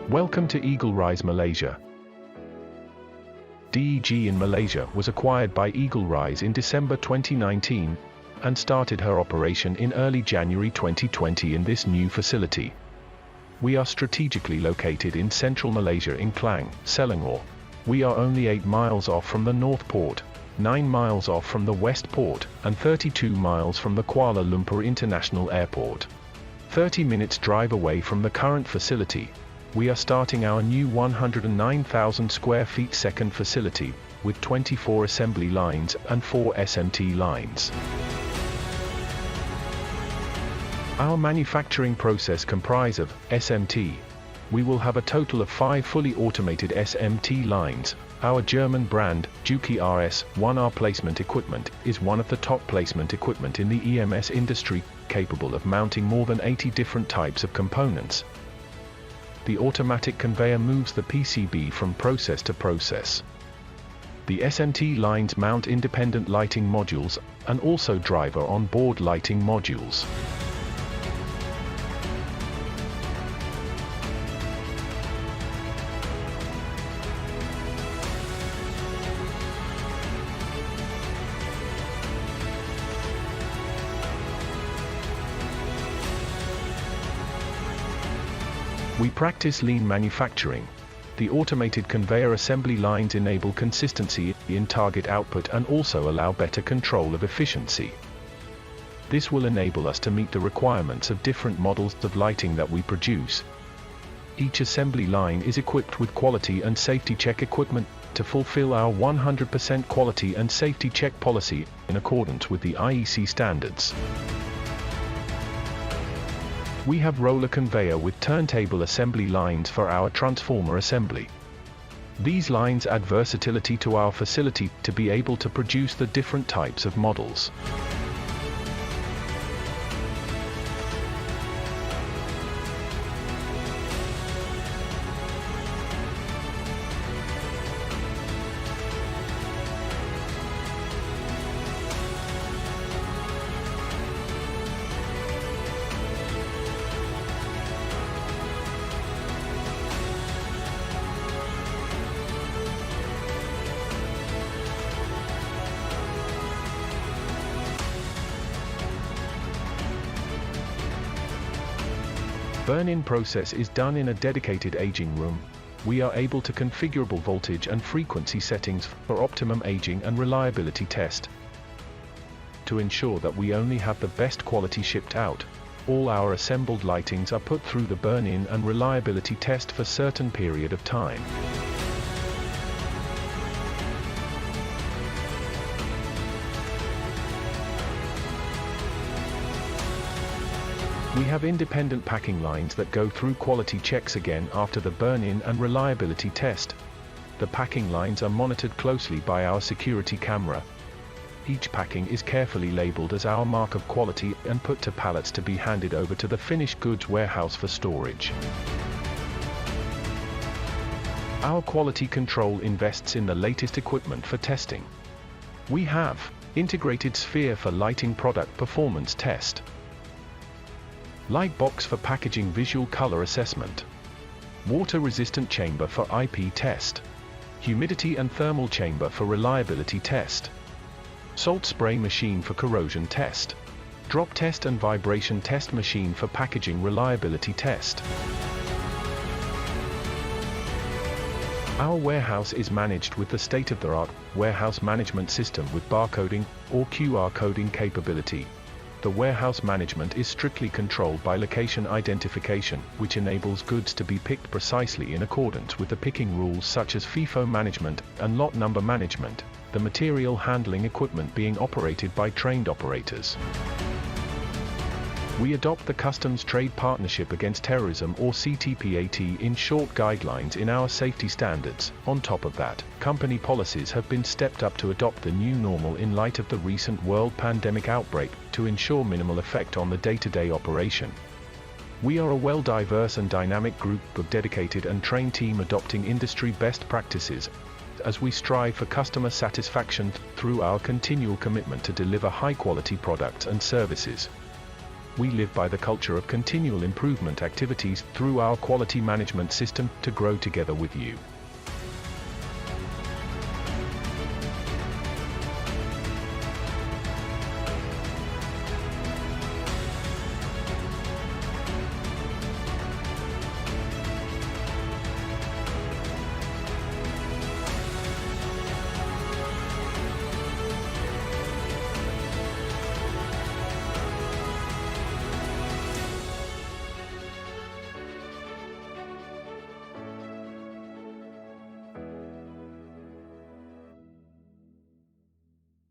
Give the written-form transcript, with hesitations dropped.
Welcome to Eaglerise Malaysia. DEG in Malaysia was acquired by Eaglerise in December 2019 and started her operation in early January 2020 in this new facility. We are strategically located in central Malaysia in Klang, Selangor. We are only 8 miles off from the North Port, 9 miles off from the West Port, and 32 miles from the Kuala Lumpur International Airport. 30 minutes drive away from the current facility. We are starting our new 109,000 square feet second facility, with 24 assembly lines and 4 SMT lines. Our manufacturing process comprises of SMT. We will have a total of 5 fully automated SMT lines. Our German brand, Juki RS1R placement equipment, is one of the top placement equipment in the EMS industry, capable of mounting more than 80 different types of components. The automatic conveyor moves the PCB from process to process. The SMT lines mount independent lighting modules, and also driver on-board lighting modules. We practice lean manufacturing. The automated conveyor assembly lines enable consistency in target output and also allow better control of efficiency. This will enable us to meet the requirements of different models of lighting that we produce. Each assembly line is equipped with quality and safety check equipment to fulfill our 100% quality and safety check policy in accordance with the IEC standards. We have roller conveyor with turntable assembly lines for our transformer assembly. These lines add versatility to our facility to be able to produce the different types of models. Burn-in process is done in a dedicated aging room. We are able to configurable voltage and frequency settings for optimum aging and reliability test. To ensure that we only have the best quality shipped out, all our assembled lightings are put through the burn-in and reliability test for certain period of time. We have independent packing lines that go through quality checks again after the burn-in and reliability test. The packing lines are monitored closely by our security camera. Each packing is carefully labeled as our mark of quality and put to pallets to be handed over to the finished goods warehouse for storage. Our quality control invests in the latest equipment for testing. We have integrated sphere for lighting product performance test, light box for packaging visual color assessment, water-resistant chamber for IP test, humidity and thermal chamber for reliability test, salt spray machine for corrosion test, drop test and vibration test machine for packaging reliability test. Our warehouse is managed with the state-of-the-art warehouse management system with barcoding or QR coding capability. The warehouse management is strictly controlled by location identification, which enables goods to be picked precisely in accordance with the picking rules such as FIFO management and lot number management, the material handling equipment being operated by trained operators. We adopt the Customs Trade Partnership Against Terrorism or C-TPAT in short guidelines in our safety standards. On top of that, company policies have been stepped up to adopt the new normal in light of the recent world pandemic outbreak to ensure minimal effect on the day-to-day operation. We are a well-diverse and dynamic group of dedicated and trained team adopting industry best practices as we strive for customer satisfaction through our continual commitment to deliver high-quality products and services. We live by the culture of continual improvement activities through our quality management system to grow together with you.